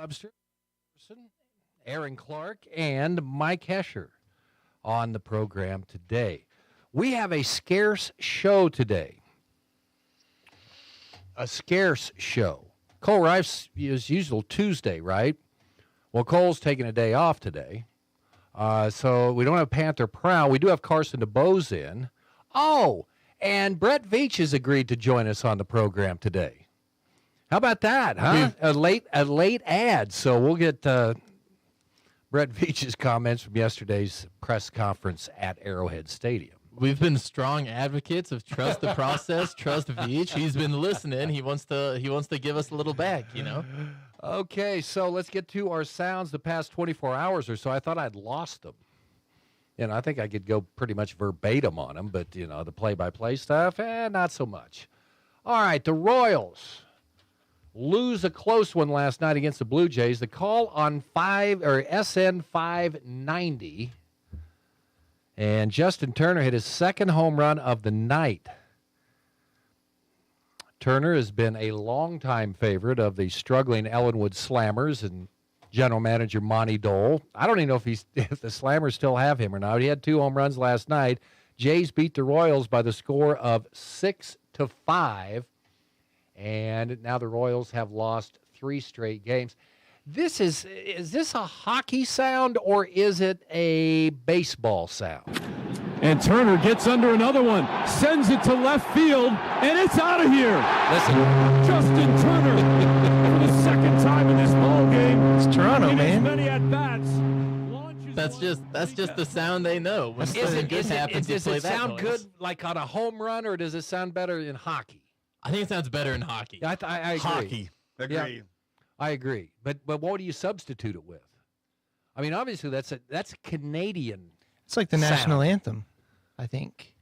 Webster, Aaron Clark, and Mike Hesher on the program today. We have a scarce show today. A scarce show. Cole Rice is usual Tuesday, right? Well, Cole's taking a day off today. So we don't have Panther Prowl. We do have Carson DeBose in. Oh, and Brett Veach has agreed to join us on the program today. How about that, huh? A late ad. So we'll get Brett Veach's comments from yesterday's press conference at Arrowhead Stadium. We've been strong advocates of trust the process, trust Veach. He's been listening. He wants to give us a little back, you know. Okay, so let's get to our sounds the past 24 hours or so. I thought I'd lost them. I think I could go pretty much verbatim on them, but, the play-by-play stuff, not so much. All right, the Royals lose a close one last night against the Blue Jays. The call on SN 590, and Justin Turner hit his second home run of the night. Turner has been a longtime favorite of the struggling Ellenwood Slammers and general manager Monty Dole. I don't even know if the Slammers still have him or not. He had 2 home runs last night. Jays beat the Royals by the score of 6-5, and now the Royals have lost 3 straight games. Is this a hockey sound or is it a baseball sound? And Turner gets under another one, sends it to left field, and it's out of here. Listen, Justin Turner, for the second time in this ball game. It's Toronto, man. Many at bats. That's just the sound they know. When something good happens, does you play it that sound noise. good like on a home run, or does it sound better in hockey? I think it sounds better in hockey. I agree. Hockey. Agree. Yeah, I agree. But what do you substitute it with? I mean, obviously that's a Canadian. It's like the sound. national anthem, I think.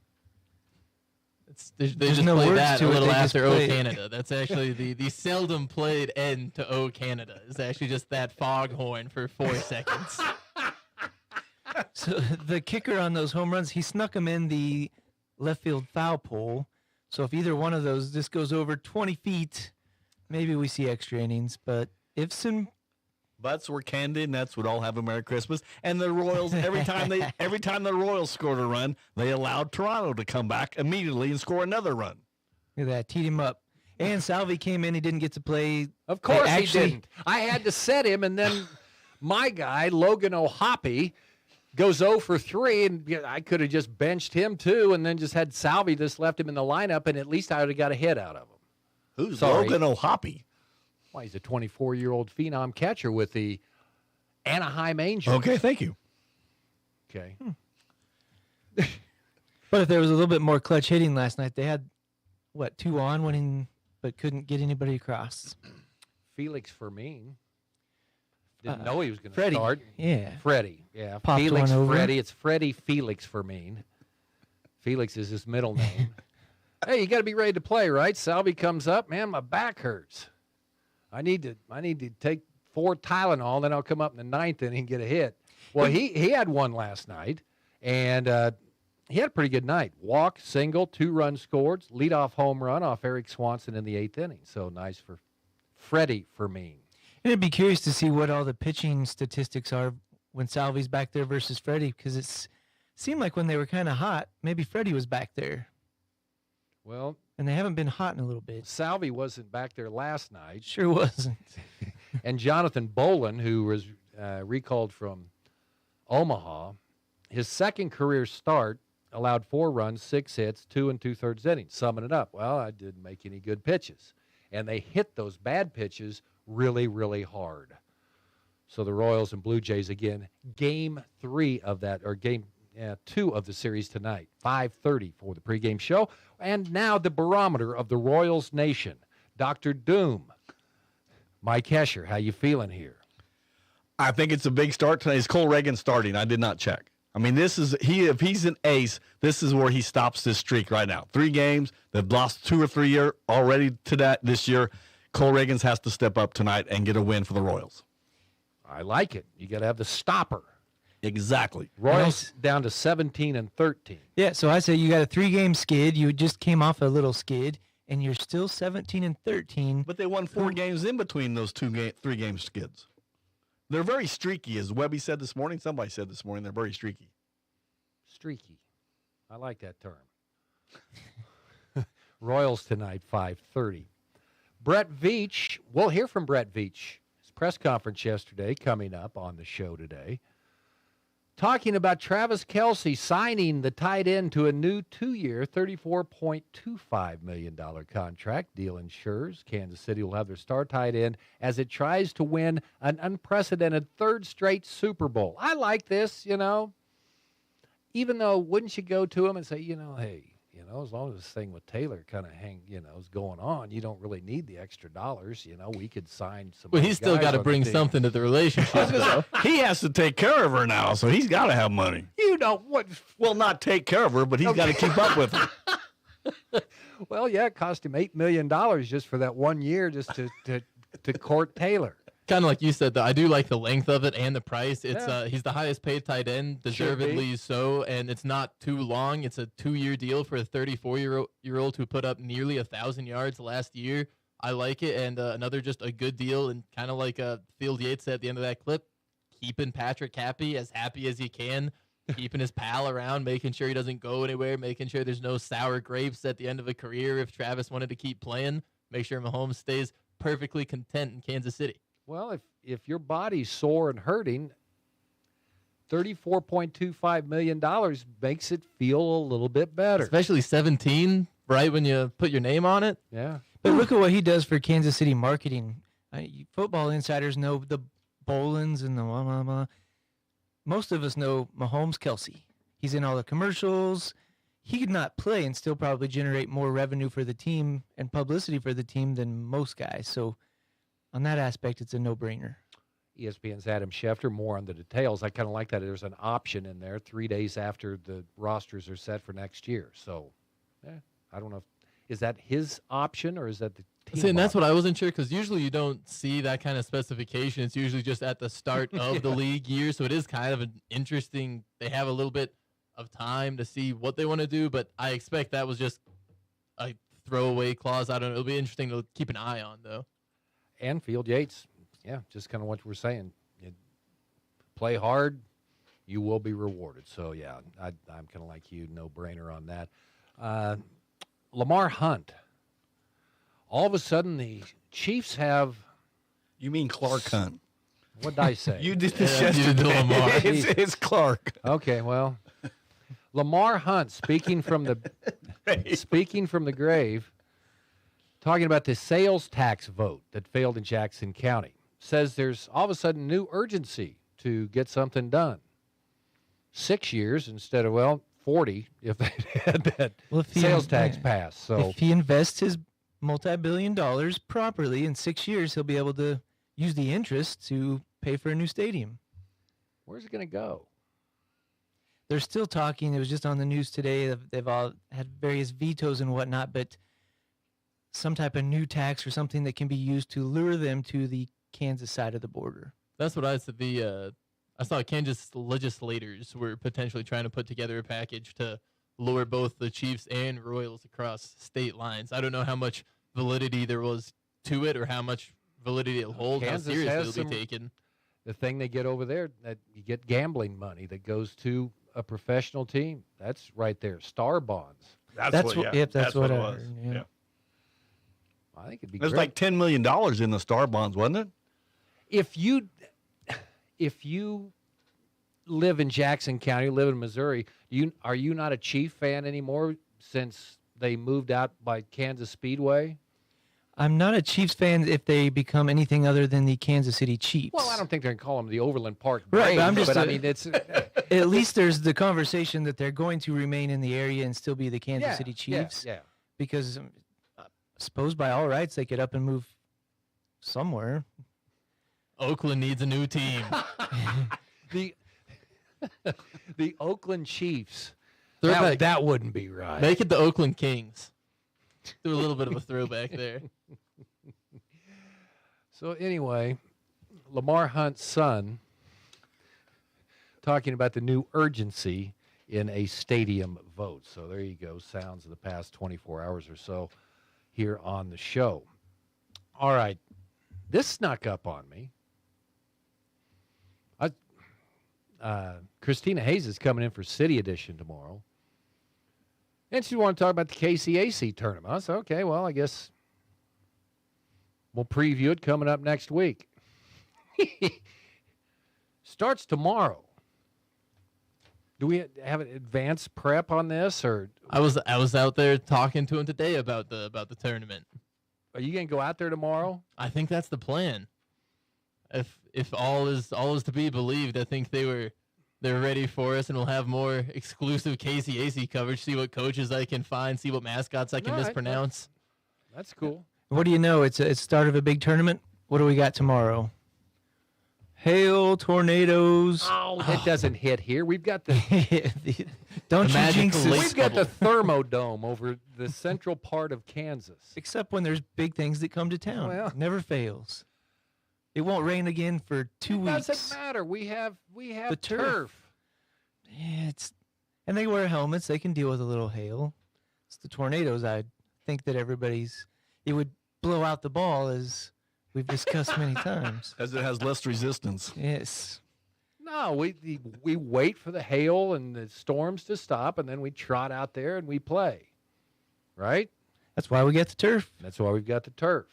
They There's just no play words that to a it, little they just after play O it. Canada. That's actually the seldom played end to O Canada. It's actually just that foghorn for 4 seconds. So the kicker on those home runs, he snuck them in the left field foul pole. So if either one of those just goes over 20 feet, maybe we see extra innings. But if some Butts were candid, and that's what all have a Merry Christmas. And the Royals, every time the Royals scored a run, they allowed Toronto to come back immediately and score another run. look at that, teed him up. And Salvi came in, he didn't get to play. Of course They he didn't. I had to set him, and then my guy, Logan O'Hoppe, goes 0 for 3, and I could have just benched him too, and then just had Salvi just left him in the lineup, and at least I would have got a hit out of him. Who's Sorry. Logan O'Hoppe? Well, he's a 24-year-old phenom catcher with the Anaheim Angels. Okay, thank you. Okay. But if there was a little bit more clutch hitting last night, they had, 2 on winning, but couldn't get anybody across. Felix Fermin. Didn't know he was going to Freddie. start. Yeah. Freddie. Yeah. Popped Felix one over. Freddie. It's Freddie Felix Fermin. Felix is his middle name. Hey, you got to be ready to play, right? Salvi comes up. Man, my back hurts. I need to take 4 Tylenol, then I'll come up in the 9th inning and get a hit. Well, he had one last night, and he had a pretty good night. Walk, single, 2 runs scored, leadoff home run off Eric Swanson in the 8th inning. So nice for Freddie Fermin. And I'd be curious to see what all the pitching statistics are when Salvi's back there versus Freddie, because it seemed like when they were kind of hot, maybe Freddie was back there. Well, And they haven't been hot in a little bit. Salvi wasn't back there last night. Sure wasn't. And Jonathan Bolin, who was recalled from Omaha, his second career start allowed 4 runs, 6 hits, 2 2/3 innings. Summing it up, well, I didn't make any good pitches. And they hit those bad pitches really, really hard. So the Royals and Blue Jays again, game 3 of that, or game 2 of the series tonight, 5:30 for the pregame show. And now the barometer of the Royals nation, Dr. Doom. Mike Hesher, how you feeling here? I think it's a big start tonight. Is Cole Reagan starting? I did not check. I mean, if he's an ace, this is where he stops this streak right now. 3 games, they've lost 2 or 3 year already to that this year. Cole Reagan has to step up tonight and get a win for the Royals. I like it. You got to have the stopper. Exactly. Royals down to 17-13. Yeah, so I say you got a 3-game skid. You just came off a little skid, and you're still 17-13. But they won 4 games in between those 3 game skids. They're very streaky, as Webby said this morning. Somebody said this morning they're very streaky. Streaky. I like that term. Royals tonight, 5:30. Brett Veach. We'll hear from Brett Veach. His press conference yesterday coming up on the show today. Talking about Travis Kelce signing the tight end to a new 2-year, $34.25 million contract. Deal ensures Kansas City will have their star tight end as it tries to win an unprecedented third straight Super Bowl. I like this, Even though, wouldn't you go to him and say, hey, as long as this thing with Taylor kind of is going on, you don't really need the extra dollars. We could sign some. Well, he's still got to bring something to the relationship, though. He has to take care of her now, so he's got to have money. What? Well, not take care of her, but he's got to keep up with her. Well, yeah, it cost him $8 million just for that 1 year just to court Taylor. Kind of like you said, though, I do like the length of it and the price. It's he's the highest paid tight end, deservedly so, and it's not too long. It's a 2-year deal for a 34-year-old who put up nearly 1,000 yards last year. I like it, and another just a good deal, and kind of like Field Yates said at the end of that clip, keeping Patrick happy as he can, keeping his pal around, making sure he doesn't go anywhere, making sure there's no sour grapes at the end of a career if Travis wanted to keep playing, make sure Mahomes stays perfectly content in Kansas City. Well, if your body's sore and hurting, $34.25 million makes it feel a little bit better. Especially 17, right when you put your name on it. Yeah. But look at what he does for Kansas City marketing. Football insiders know the Bolins and the blah, blah, blah. Most of us know Mahomes Kelce. He's in all the commercials. He could not play and still probably generate more revenue for the team and publicity for the team than most guys. So on that aspect, it's a no-brainer. ESPN's Adam Schefter, more on the details. I kind of like that. There's an option in there 3 days after the rosters are set for next year. So, I don't know. Is that his option or is that the team See, and that's option? what I wasn't sure, because usually you don't see that kind of specification. It's usually just at the start of the league year. So it is kind of an interesting. They have a little bit of time to see what they want to do, but I expect that was just a throwaway clause. I don't know. It'll be interesting to keep an eye on, though. And Field Yates, just kind of what we're saying. You play hard, you will be rewarded. So, I'm kind of like you, no-brainer on that. Lamar Hunt. All of a sudden, the Chiefs have... You mean Clark Hunt? What did I say? You did this Yeah, you did yesterday. Lamar. It's Clark. Okay, well, Lamar Hunt, speaking from the grave, talking about the sales tax vote that failed in Jackson County, says there's all of a sudden new urgency to get something done. 6 years instead of 40 if they had that sales tax passed. So if he invests his multi-billion dollars properly in 6 years, he'll be able to use the interest to pay for a new stadium. where's it going to go? They're still talking. It was just on the news today. They've all had various vetoes and whatnot, but some type of new tax or something that can be used to lure them to the Kansas side of the border. That's what I said. I saw Kansas legislators were potentially trying to put together a package to lure both the Chiefs and Royals across state lines. I don't know how much validity there was to it or how much validity it'll hold, Kansas how seriously has it'll be taken. The thing they get over there, that you get gambling money that goes to a professional team. That's right there. Star bonds. That's what I it heard, was. yeah. I think it'd be There's great. like $10 million in the star bonds, wasn't it? If you live in Jackson County, live in Missouri, are you not a Chief fan anymore since they moved out by Kansas Speedway? I'm not a Chiefs fan if they become anything other than the Kansas City Chiefs. Well, I don't think they're going to call them the Overland Park Right, Braves, but I'm just I mean, it's At least there's the conversation that they're going to remain in the area and still be the Kansas City Chiefs. Yeah. Because I suppose by all rights they could up and move somewhere. Oakland needs a new team. The Oakland Chiefs. Throwback. That wouldn't be right. Make it the Oakland Kings. Do a little bit of a throwback there. So anyway, Lamar Hunt's son talking about the new urgency in a stadium vote. So there you go. Sounds of the past 24 hours or so here on the show. All right. This snuck up on me. Christina Hayes is coming in for City Edition tomorrow. And she wanted to talk about the KCAC tournament. I said, okay, well, I guess we'll preview it coming up next week. Starts tomorrow. Do we have an advanced prep on this, or I was out there talking to him today about the tournament. are you going to go out there tomorrow? I think that's the plan. If all is to be believed, I think they're ready for us, and we'll have more exclusive KCAC coverage. See what coaches I can find, see what mascots I can All right, mispronounce. That's cool. What do you know? It's start of a big tournament. What do we got tomorrow? Hail, tornadoes. Oh, it doesn't hit here. We've got the Don't The you magical jinx lake it. we've got the thermodome over the central part of Kansas. Except when there's big things that come to town. Well. Never fails. It won't rain again for 2 It weeks. doesn't matter. We have The turf. turf. Yeah, and they wear helmets. They can deal with a little hail. It's the tornadoes. I think that it would blow out the ball, as we've discussed many times. As it has less resistance. Yes. No, we wait for the hail and the storms to stop, and then we trot out there and we play. Right? That's why we get the turf. That's why we've got the turf.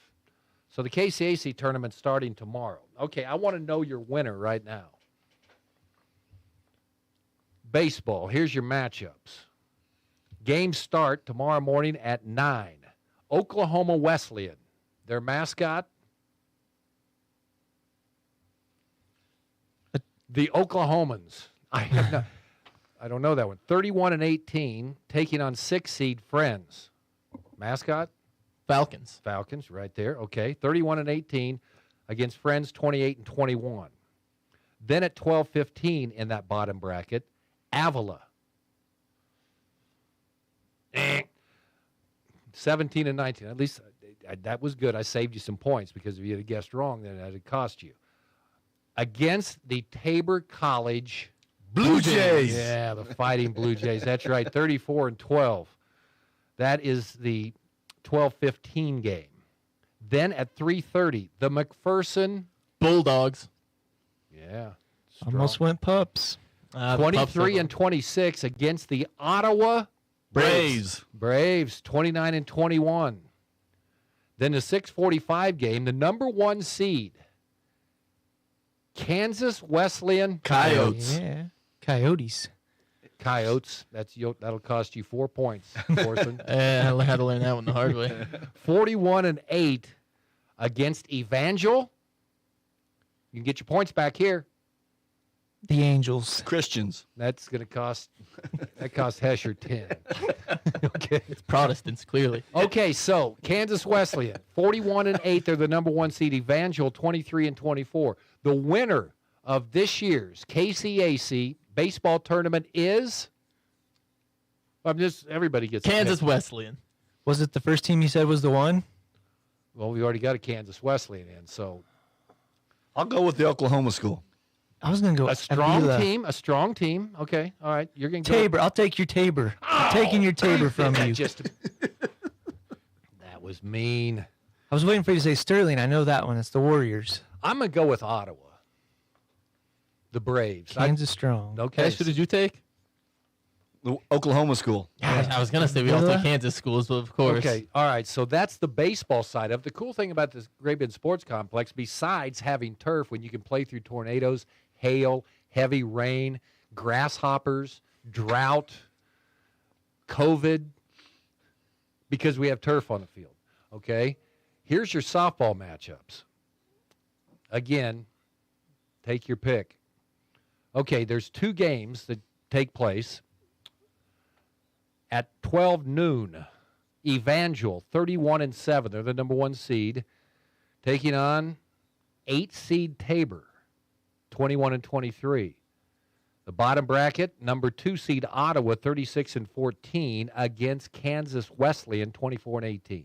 So the KCAC tournament starting tomorrow. Okay, I want to know your winner right now. Baseball, here's your matchups. Games start tomorrow morning at 9. Oklahoma Wesleyan, their mascot, the Oklahomans. I don't know that one. 31-18, taking on 6 seed Friends. Mascot? Falcons. Falcons, right there. Okay, 31-18 against Friends, 28-21. Then at 12-15 in that bottom bracket, Avila. 17-19. At least that was good. I saved you some points, because if you had guessed wrong, then that would cost you. Against the Tabor College Blue Jays. Yeah, the Fighting Blue Jays. That's right, 34-12. That is the 12-15 game. Then at 3:30, the McPherson. Bulldogs. Yeah. Almost went pups. 23-26 against the Ottawa Braves. Braves, 29-21. Then the 6:45 game, the number 1 seed, Kansas Wesleyan Coyotes. Yeah. Coyotes. Coyotes. That'll cost you 4 points, Orson. I had to learn that one the hard way. 41-8 against Evangel. You can get your points back here. The Angels. Christians. That's going to cost Hesher 10. Okay. It's Protestants, clearly. Okay, so Kansas Wesleyan, 41-8. They're the number 1 seed. Evangel, 23-24. The winner of this year's KCAC baseball tournament is. Everybody gets a Kansas pick. Wesleyan. Was it the first team you said was the one? Well, we already got a Kansas Wesleyan in, so I'll go with the Oklahoma school. I was going to go a strong Avila. team. A strong team. Okay, all right. You're going to Tabor. I'll take your Tabor. I'm taking your Tabor from you. That was mean. I was waiting for you to say Sterling. I know that one. It's the Warriors. I'm going to go with Ottawa. The Braves. Kansas strong. Okay. Ash, who did you take? The Oklahoma school. I was gonna say we all take Kansas schools, but of course. Okay, all right. So that's the baseball side of it. The cool thing about this Great Bend Sports Complex, besides having turf, when you can play through tornadoes, hail, heavy rain, grasshoppers, drought, COVID, because we have turf on the field. Okay, here's your softball matchups. Again, take your pick. Okay, there's 2 games that take place. At 12 noon, Evangel, 31-7. They're the number 1 seed, taking on 8 seed Tabor, 21-23. The bottom bracket, number 2 seed Ottawa, 36-14, against Kansas Wesleyan, 24-18.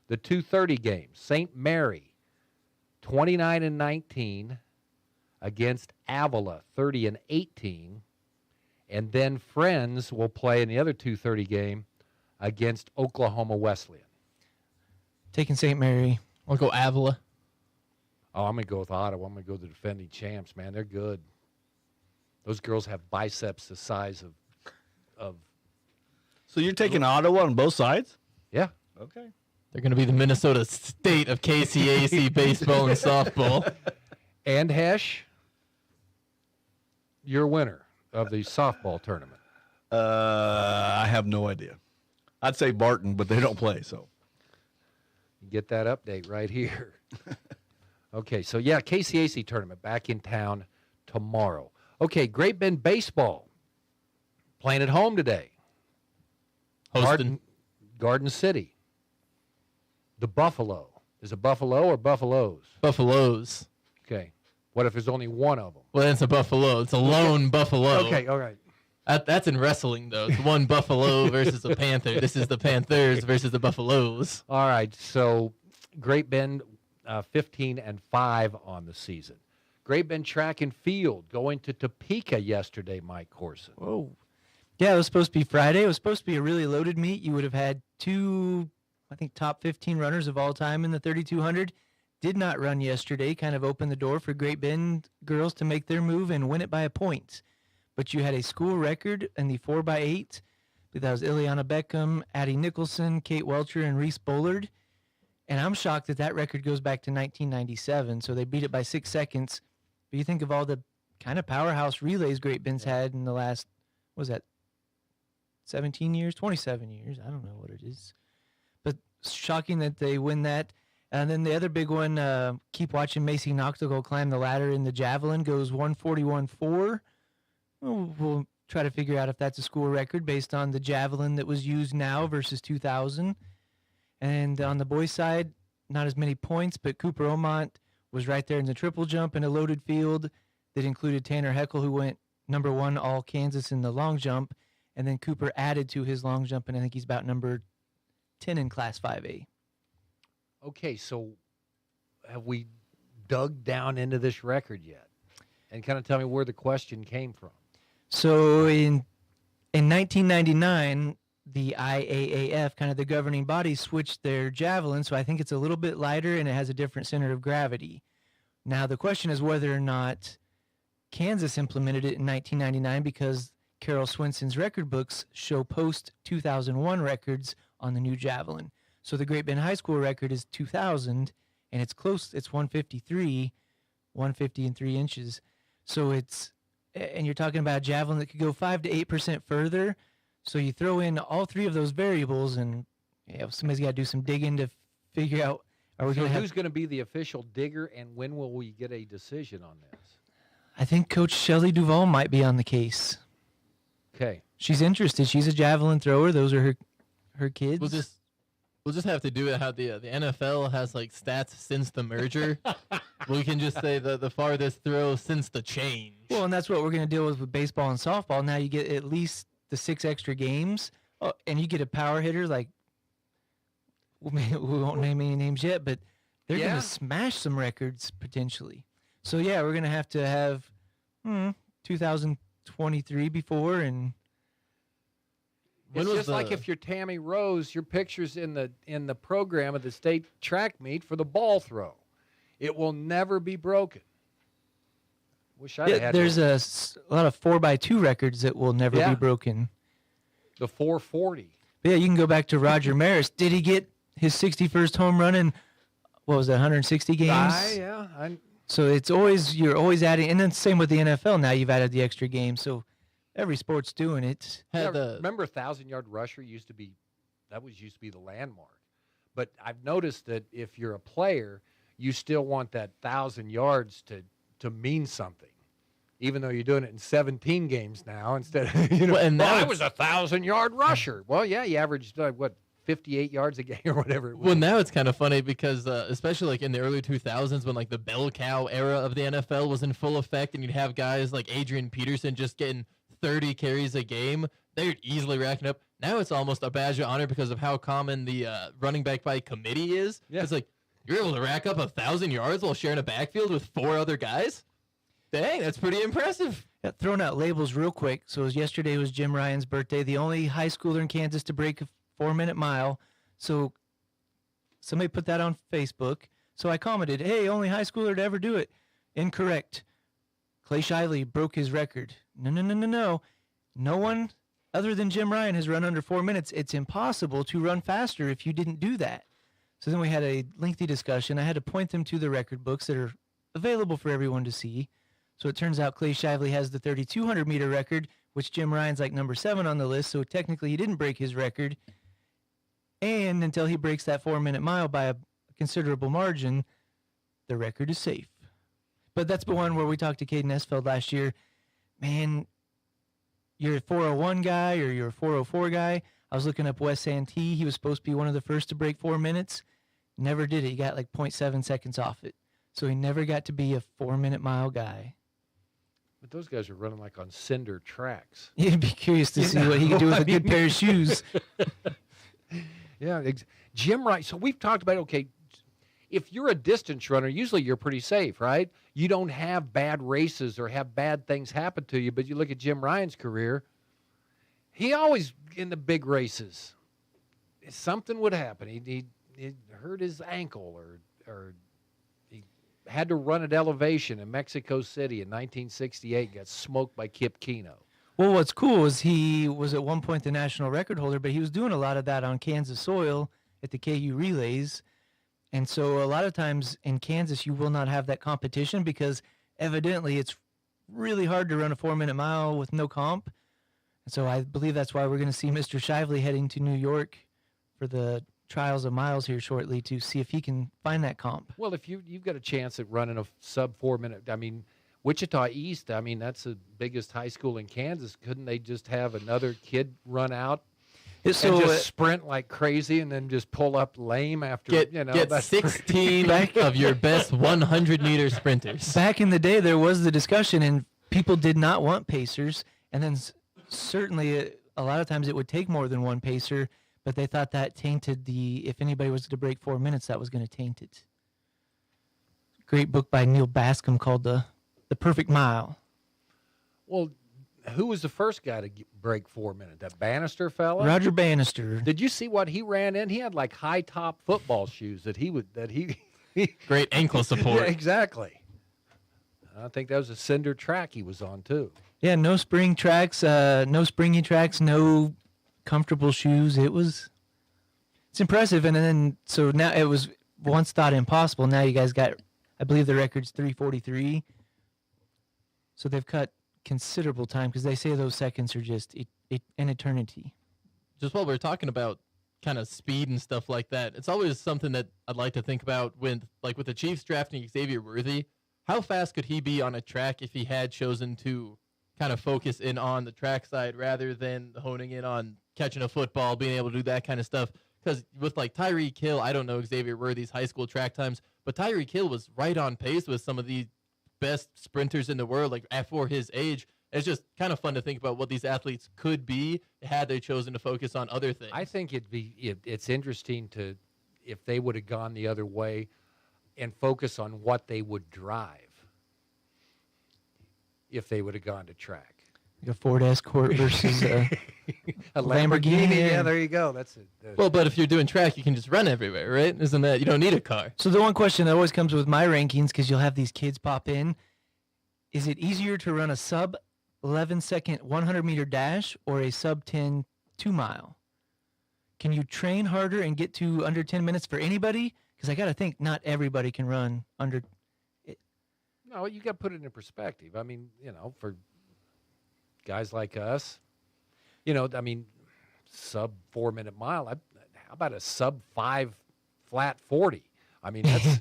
The 2:30 game, St. Mary, 29-19, against Avila, 30-18. And then Friends will play in the other 2:30 game against Oklahoma Wesleyan. Taking St. Mary. I'll go Avila. Oh, I'm going to go with Ottawa. I'm going to go the defending champs, man. They're good. Those girls have biceps the size of So you're taking Ottawa on both sides? yeah. Okay. They're going to be the Minnesota State of KCAC baseball and softball. And Hesh, you're winner of the softball tournament. I have no idea. I'd say Barton, but they don't play, so. You get that update right here. Okay, so yeah, KCAC tournament back in town tomorrow. Okay, Great Bend baseball playing at home today. Hosting. Garden City. The Buffalo. Is it Buffalo or Buffaloes? Buffaloes. Okay. What if there's only one of them? Well, it's a buffalo. It's a lone buffalo. Okay, all right. That's in wrestling, though. It's one buffalo versus a panther. This is the Panthers versus the Buffaloes. All right, so Great Bend 15-5 on the season. Great Bend track and field going to Topeka yesterday, Mike Corson. Whoa. Yeah, it was supposed to be Friday. It was supposed to be a really loaded meet. You would have had two, I think, top 15 runners of all time in the 3,200. Did not run yesterday. Kind of opened the door for Great Bend girls to make their move and win it by a point. But you had a school record in the 4x8. That was Ileana Beckham, Addie Nicholson, Kate Welcher, and Reese Bullard. And I'm shocked that that record goes back to 1997. So they beat it by 6 seconds. But you think of all the kind of powerhouse relays Great Bend's had in the last, what was that, 17 years, 27 years? I don't know what it is. But shocking that they win that. And then the other big one, keep watching Macy Noctigal climb the ladder in the javelin, goes 141.4. We'll try to figure out if that's a school record based on the javelin that was used now versus 2000. And on the boys' side, not as many points, but Cooper Omont was right there in the triple jump in a loaded field that included Tanner Heckel, who went number 1 all Kansas in the long jump. And then Cooper added to his long jump, and I think he's about number 10 in Class 5A. Okay, so have we dug down into this record yet? And kind of tell me where the question came from. So in 1999, the IAAF, kind of the governing body, switched their javelin, so I think it's a little bit lighter and it has a different center of gravity. Now the question is whether or not Kansas implemented it in 1999 because Carol Swenson's record books show post-2001 records on the new javelin. So the Great Bend High School record is 2,000, and it's close. It's 153, 150 and 3 inches. So it's, and you're talking about a javelin that could go 5 to 8% further. So you throw in all 3 of those variables, and somebody's got to do some digging to figure out. Are we So going to who's going to be the official digger, and when will we get a decision on this? I think Coach Shelley Duvall might be on the case. Okay. She's interested. She's a javelin thrower. Those are her kids. We'll just have to do it how the NFL has like stats since the merger. We can just say the farthest throw since the change. Well, and that's what we're going to deal with baseball and softball. Now you get at least the 6 extra games, and you get a power hitter like we won't name any names yet, but they're going to smash some records potentially. So yeah, we're going to have 2023 before, and It's just like if you're Tammy Rose, your picture's in the program of the state track meet for the ball throw. It will never be broken. Wish I had there's a lot of 4x2 records that will never be broken. the 440. But yeah, you can go back to Roger Maris. Did he get his 61st home run in, what was that, 160 games? So it's always, you're always adding, and then same with the NFL. Now you've added the extra game. So every sport's doing it. Remember 1,000-yard rusher used to be the landmark. But I've noticed that if you're a player, you still want that 1,000 yards to mean something, even though you're doing it in 17 games now instead of, I was a 1,000-yard rusher. Well, yeah, you averaged, 58 yards a game or whatever it was. Well, now it's kind of funny because especially like in the early 2000s when like the bell cow era of the NFL was in full effect and you'd have guys like Adrian Peterson just getting 30 carries a game, they're easily racking up. Now it's almost a badge of honor because of how common the running back by committee is. Yeah. It's like, you're able to rack up 1,000 yards while sharing a backfield with 4 other guys? Dang, that's pretty impressive. Yeah, throwing out labels real quick. So yesterday was Jim Ryan's birthday, the only high schooler in Kansas to break a 4-minute mile. So somebody put that on Facebook. So I commented, hey, only high schooler to ever do it. Incorrect. Clay Shiley broke his record. No. No one other than Jim Ryan has run under 4 minutes. It's impossible to run faster if you didn't do that. So then we had a lengthy discussion. I had to point them to the record books that are available for everyone to see. So it turns out Clay Shively has the 3,200 meter record, which Jim Ryan's like number 7 on the list. So technically he didn't break his record. And until he breaks that 4 minute mile by a considerable margin, the record is safe. But that's the one where we talked to Caden Esfeld last year. Man, you're a 401 guy or you're a 404 guy. I was looking up Wes Santee. He was supposed to be one of the first to break 4 minutes. Never did it. He got like 0.7 seconds off it. So he never got to be a 4 minute mile guy. But those guys are running like on cinder tracks. You'd be curious to see what he could do with a good pair of shoes. Yeah, Jim Ryan. So we've talked about, okay, if you're a distance runner, usually you're pretty safe, right? You don't have bad races or have bad things happen to you. But you look at Jim Ryan's career, he always in the big races, something would happen. He hurt his ankle or he had to run at elevation in Mexico City in 1968, got smoked by Kip Keino. Well, what's cool is he was at one point the national record holder, but he was doing a lot of that on Kansas soil at the KU relays. And so a lot of times in Kansas, you will not have that competition because evidently it's really hard to run a 4 minute mile with no comp. And so I believe that's why we're going to see Mr. Shively heading to New York for the trials of miles here shortly to see if he can find that comp. Well, if you've got a chance at running a sub 4 minute, I mean, Wichita East, I mean, that's the biggest high school in Kansas. Couldn't they just have another kid run out and just sprint like crazy and then just pull up lame after, get 16 of your best 100-meter sprinters. Back in the day, there was the discussion, and people did not want pacers. And then certainly a lot of times it would take more than one pacer, but they thought that tainted if anybody was to break 4 minutes, that was going to taint it. Great book by Neil Bascom called The Perfect Mile. Well, who was the first guy to break 4 minutes? That Bannister fella? Roger Bannister. Did you see what he ran in? He had like high top football shoes that he Great ankle support. Yeah, exactly. I think that was a cinder track he was on too. Yeah, no spring tracks, no springy tracks, no comfortable shoes. It's impressive. And then so now it was once thought impossible. Now you guys got, I believe the record's 3:43. So they've cut considerable time because they say those seconds are just an eternity. Just while we're talking about kind of speed and stuff like that, it's always something that I'd like to think about with the Chiefs drafting Xavier Worthy. How fast could he be on a track if he had chosen to kind of focus in on the track side rather than honing in on catching a football, being able to do that kind of stuff? Because with like Tyreek Hill, I don't know Xavier Worthy's high school track times, but Tyreek Hill was right on pace with some of the best sprinters in the world, like for his age. It's just kind of fun to think about what these athletes could be had they chosen to focus on other things. I think it's interesting if they would have gone the other way and focus on what they would drive if they would have gone to track. Like a Ford Escort versus a Lamborghini. Yeah, there you go. That's it. Well, but if you're doing track, you can just run everywhere, right? Isn't that, you don't need a car. So the one question that always comes with my rankings, because you'll have these kids pop in, is it easier to run a sub 11-second 100-meter dash or a sub 10 2-mile? Can you train harder and get to under 10 minutes for anybody? Because I got to think not everybody can run under. No, you got to put it in perspective. I mean, for guys like us, I mean, sub 4 minute mile. How about a sub 5 flat 40? I mean, that's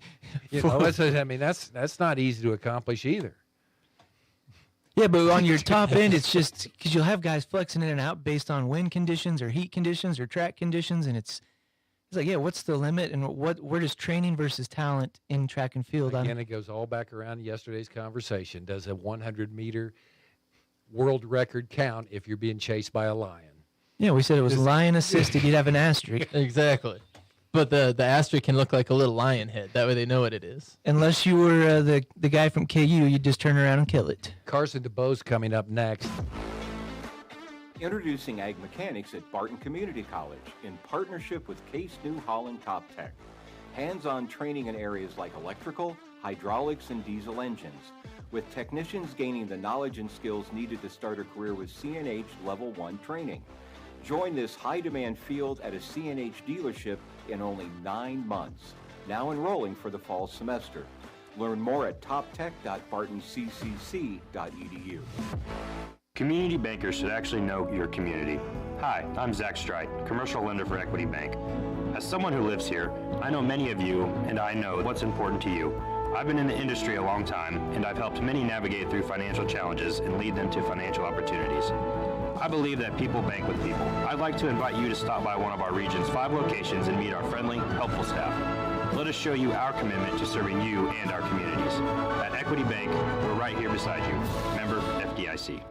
that's not easy to accomplish either. Yeah, but on your top end, it's just because you'll have guys flexing in and out based on wind conditions or heat conditions or track conditions, and it's like, yeah, what's the limit and where does training versus talent in track and field? Again, it goes all back around to yesterday's conversation. Does a 100-meter world record count if you're being chased by a lion? Yeah, we said it was lion assisted. You'd have an asterisk. Exactly. But the asterisk can look like a little lion head. That way they know what it is. Unless you were the guy from KU, you'd just turn around and kill it. Carson DeBoe's coming up next. Introducing Ag Mechanics at Barton Community College in partnership with Case New Holland Top Tech. Hands-on training in areas like electrical, hydraulics, and diesel engines. with technicians gaining the knowledge and skills needed to start a career with CNH Level 1 training. Join this high-demand field at a CNH dealership in only 9 months. Now enrolling for the fall semester. Learn more at toptech.bartoncccc.edu. Community bankers should actually know your community. Hi, I'm Zach Strite, commercial lender for Equity Bank. As someone who lives here, I know many of you and I know what's important to you. I've been in the industry a long time and I've helped many navigate through financial challenges and lead them to financial opportunities. I believe that people bank with people. I'd like to invite you to stop by one of our region's 5 locations and meet our friendly, helpful staff. Let us show you our commitment to serving you and our communities. At Equity Bank, we're right here beside you. Member FDIC.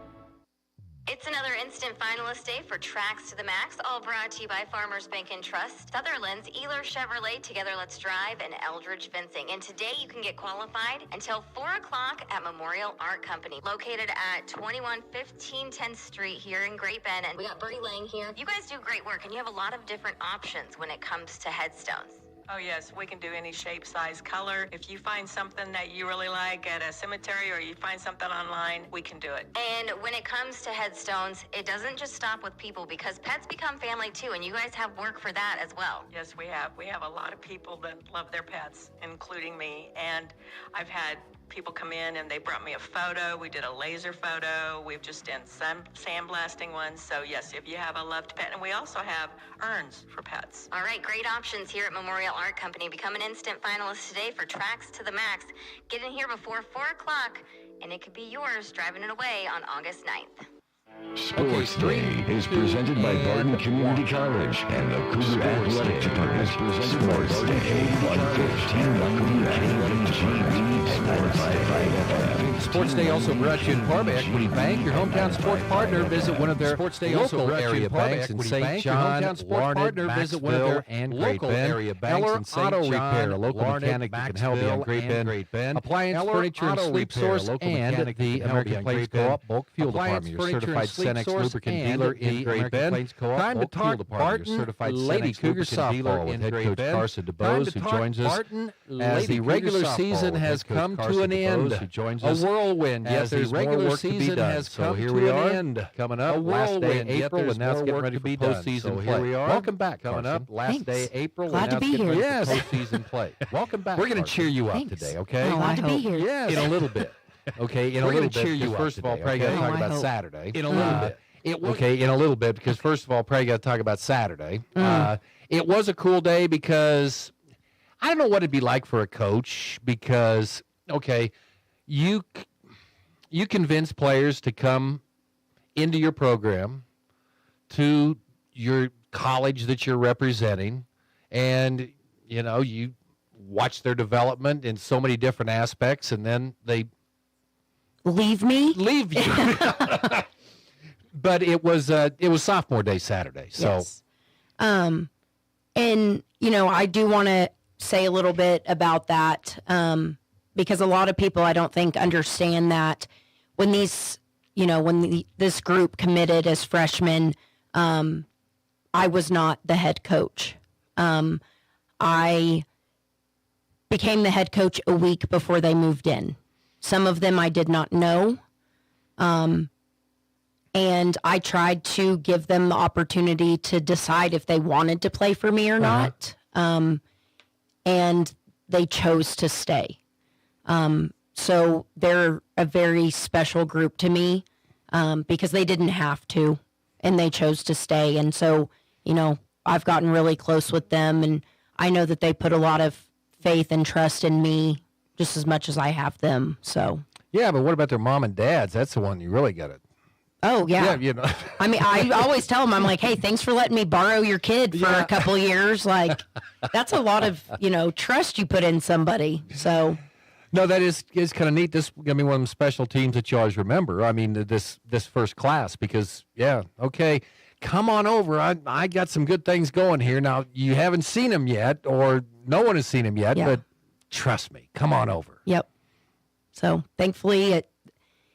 It's another instant finalist day for Tracks to the Max, all brought to you by Farmers Bank and Trust, Sutherland's, Ehlers Chevrolet, Together Let's Drive, and Eldridge Fencing. And today you can get qualified until 4 o'clock at Memorial Art Company, located at 2115 10th Street here in Great Bend. And we got Bertie Lang here. You guys do great work, and you have a lot of different options when it comes to headstones. Oh yes, we can do any shape, size, color. If you find something that you really like at a cemetery or you find something online, we can do it. And when it comes to headstones, it doesn't just stop with people, because pets become family too, and you guys have work for that as well. Yes, we have. We have a lot of people that love their pets, including me. And I've had people come in and they brought me a photo. We did a laser photo. We've just done some sandblasting ones. So yes, if you have a loved pet, and we also have urns for pets. All right, great options here at Memorial Art Company. Become an instant finalist today for Tracks to the Max. Get in here before 4 o'clock, and it could be yours driving it away on August 9th. Sports Day is presented by Barton Community College and the Cougar Athletic Department. Sports Day, 115 Sports Day also brought to you in part by Equity Bank, your hometown sports partner. Visit one of their local area banks in St. John, Larned, Maxville, and Great Bend. Area banks in St. John, a local mechanic that can help you on Great Bend. Appliance, furniture, and sleep source, and the American Plains Co-op bulk fuel department. Your certified Cenex lubricant dealer in Great Bend. Time to talk Barton certified Lady Cougar softball with head coach Carson DeBose, who joins us as the regular season has come to an end. A whirlwind, yes, the regular season has come to an end. Coming up, last day in April, and now it's getting ready for postseason play. Welcome back. Coming up, last day April, and now it's getting ready for postseason play. Welcome back. We're going to cheer you up today, okay? Glad to be here. Yes, in a little bit. Okay, in a little bit. Cheer you first of all, probably got to talk about Saturday. In a little bit. In a little bit, because first of all, probably got to talk about Saturday. It was a cool day because I don't know what it'd be like for a coach, because, okay, you convince players to come into your program, to your college that you're representing, and, you know, you watch their development in so many different aspects, and then they leave you. But it was sophomore day Saturday. So, yes. And you know, I do want to say a little bit about that, because a lot of people, I don't think, understand that when this group committed as freshmen, I was not the head coach. I became the head coach a week before they moved in. Some of them I did not know. And I tried to give them the opportunity to decide if they wanted to play for me or not. And they chose to stay. So they're a very special group to me, because they didn't have to, and they chose to stay. And so, you know, I've gotten really close with them, and I know that they put a lot of faith and trust in me just as much as I have them. So. Yeah, but what about their mom and dads? That's the one you really got it. Oh, yeah. Yeah, you know. I mean, I always tell them, I'm like, hey, thanks for letting me borrow your kid for a couple years. Like, that's a lot of, you know, trust you put in somebody. So. No, that is kind of neat. This is going to be one of the special teams that you always remember. I mean, this first class, because, yeah, okay, come on over. I got some good things going here. Now, you haven't seen them yet, or no one has seen them yet, but trust me, come on over. Yep. So, thankfully,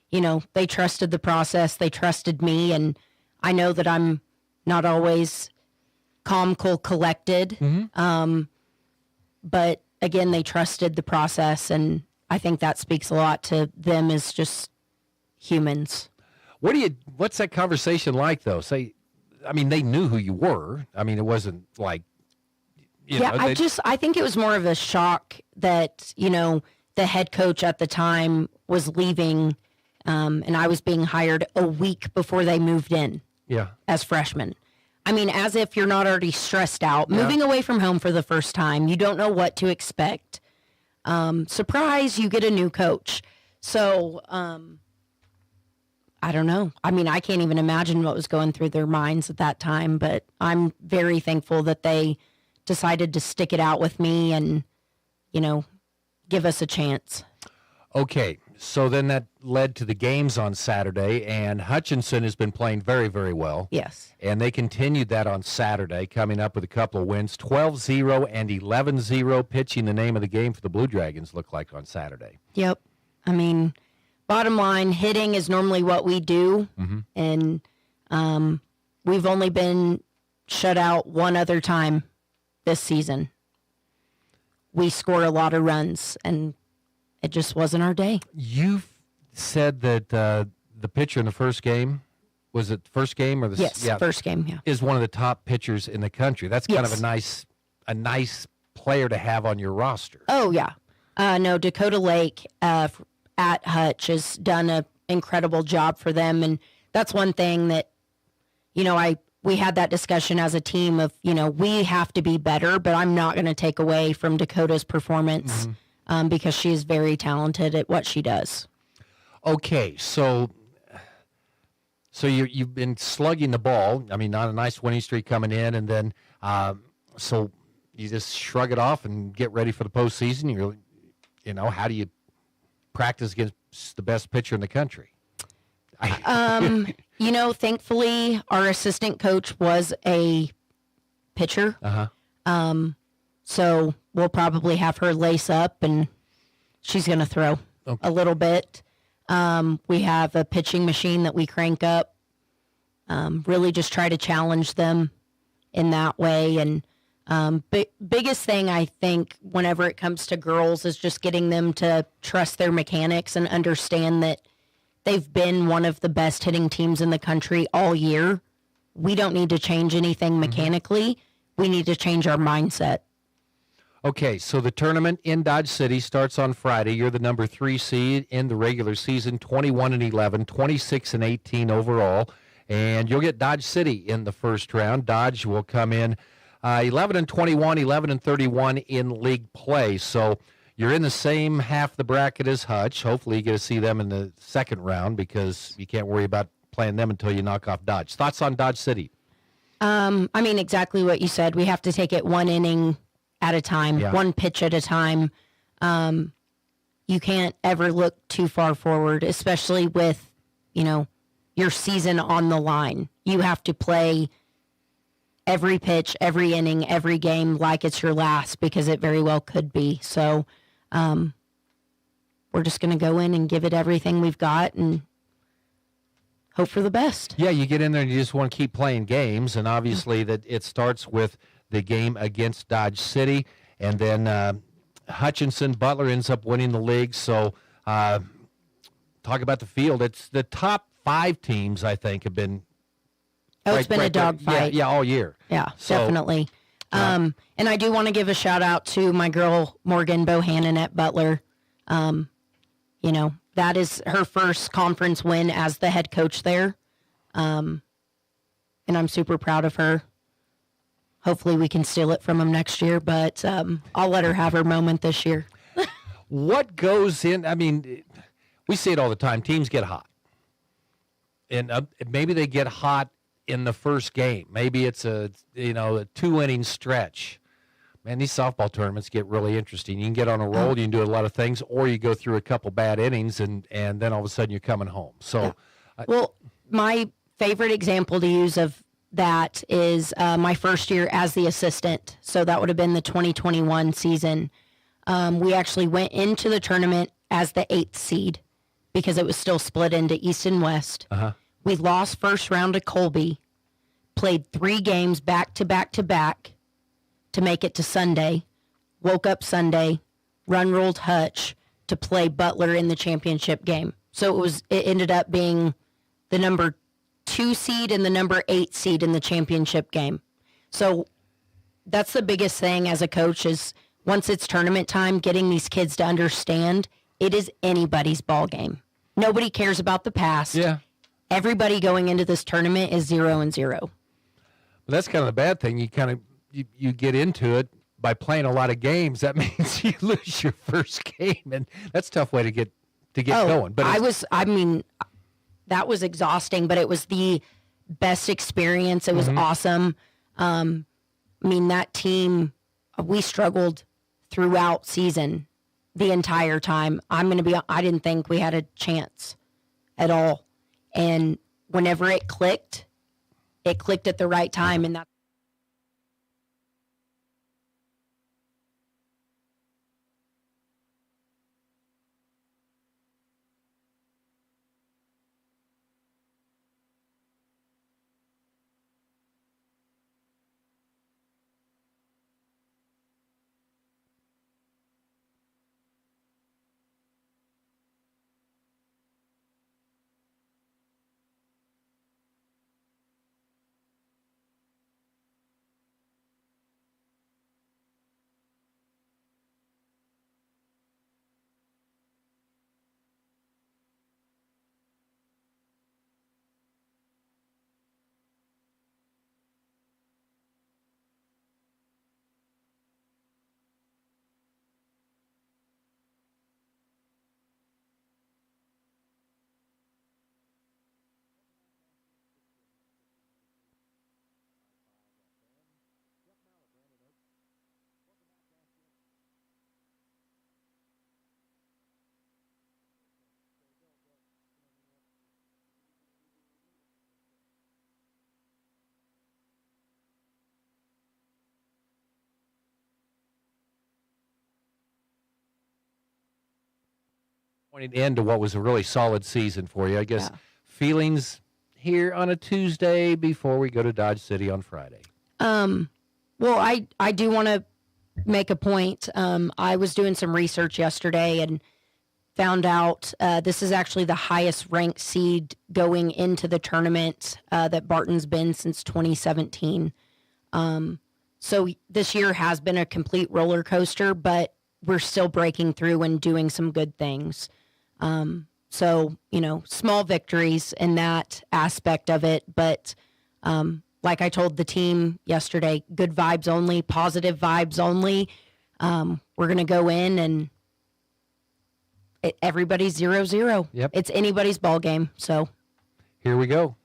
you know, they trusted the process. They trusted me, and I know that I'm not always calm, cool, collected. But again, they trusted the process, and I think that speaks a lot to them as just humans. What's that conversation like though? I mean, they knew who you were. I mean, it wasn't like, I think it was more of a shock that, the head coach at the time was leaving, and I was being hired a week before they moved in. Yeah. As freshmen. I mean, as if you're not already stressed out, moving away from home for the first time, you don't know what to expect. Surprise, you get a new coach. So, I don't know. I mean, I can't even imagine what was going through their minds at that time, but I'm very thankful that they decided to stick it out with me and, give us a chance. Okay, so then that led to the games on Saturday, and Hutchinson has been playing very, very well. Yes. And they continued that on Saturday, coming up with a couple of wins, 12-0 and 11-0, pitching the name of the game for the Blue Dragons, looked like on Saturday. Yep. I mean, bottom line, hitting is normally what we do, and we've only been shut out one other time this season. We score a lot of runs, and it just wasn't our day. You've said that the pitcher in the first game, was it first game or the Yes, first game, yeah. is one of the top pitchers in the country. That's kind of a nice player to have on your roster. Oh, yeah. No, Dakota Lake at Hutch has done an incredible job for them, and that's one thing that, we had that discussion as a team of, we have to be better, but I'm not going to take away from Dakota's performance because she is very talented at what she does. Okay, so you've been slugging the ball. I mean, not a nice winning streak coming in, and then so you just shrug it off and get ready for the postseason. How do you practice against the best pitcher in the country? Thankfully, our assistant coach was a pitcher. So we'll probably have her lace up, and she's going to throw a little bit. We have a pitching machine that we crank up. Really just try to challenge them in that way. And biggest thing, I think, whenever it comes to girls is just getting them to trust their mechanics and understand that they've been one of the best hitting teams in the country all year. We don't need to change anything mechanically. We need to change our mindset. Okay, so the tournament in Dodge City starts on Friday. You're the number 3 seed in the regular season, 21-11, 26-18 overall. And you'll get Dodge City in the first round. Dodge will come in 11-21, 11-31 in league play. So you're in the same half the bracket as Hutch. Hopefully you get to see them in the second round because you can't worry about playing them until you knock off Dodge. Thoughts on Dodge City? Exactly what you said. We have to take it one inning at a time, one pitch at a time. You can't ever look too far forward, especially with, your season on the line. You have to play every pitch, every inning, every game like it's your last because it very well could be. So we're just going to go in and give it everything we've got and hope for the best. Yeah, you get in there and you just want to keep playing games, and obviously that it starts with the game against Dodge City, and then Hutchinson, Butler ends up winning the league. So talk about the field. It's the top 5 teams, I think, have been. It's been a dogfight. Yeah, all year. Yeah, definitely. And I do want to give a shout out to my girl, Morgan Bohannon at Butler. That is her first conference win as the head coach there. And I'm super proud of her. Hopefully we can steal it from them next year, but I'll let her have her moment this year. What goes in? I mean, we see it all the time. Teams get hot. And maybe they get hot in the first game. Maybe it's a 2-inning stretch. Man, these softball tournaments get really interesting. You can get on a roll, you can do a lot of things, or you go through a couple bad innings, and then all of a sudden you're coming home. So, well, my favorite example to use of that is my first year as the assistant. So that would have been the 2021 season. We actually went into the tournament as the 8th seed because it was still split into East and West. We lost first round to Colby, played 3 games back to back to back to make it to Sunday, woke up Sunday, run ruled Hutch, to play Butler in the championship game. So it ended up being the number 2 seed and the number 8 seed in the championship game. So that's the biggest thing as a coach is once it's tournament time, getting these kids to understand it is anybody's ball game. Nobody cares about the past. Yeah. Everybody going into this tournament is 0-0. But that's kind of the bad thing. You kind of you get into it by playing a lot of games. That means you lose your first game, and that's a tough way to get going. But that was exhausting, but it was the best experience. It was awesome. That team, we struggled throughout season the entire time. I didn't think we had a chance at all. And whenever it clicked at the right time. And that. Pointing into what was a really solid season for you. I guess feelings here on a Tuesday before we go to Dodge City on Friday. Well, I do want to make a point. I was doing some research yesterday and found out this is actually the highest ranked seed going into the tournament that Barton's been since 2017. So this year has been a complete roller coaster, but we're still breaking through and doing some good things. So, small victories in that aspect of it. But like I told the team yesterday, good vibes only, positive vibes only. We're going to go in and everybody's 0-0. Yep. It's anybody's ball game. So here we go.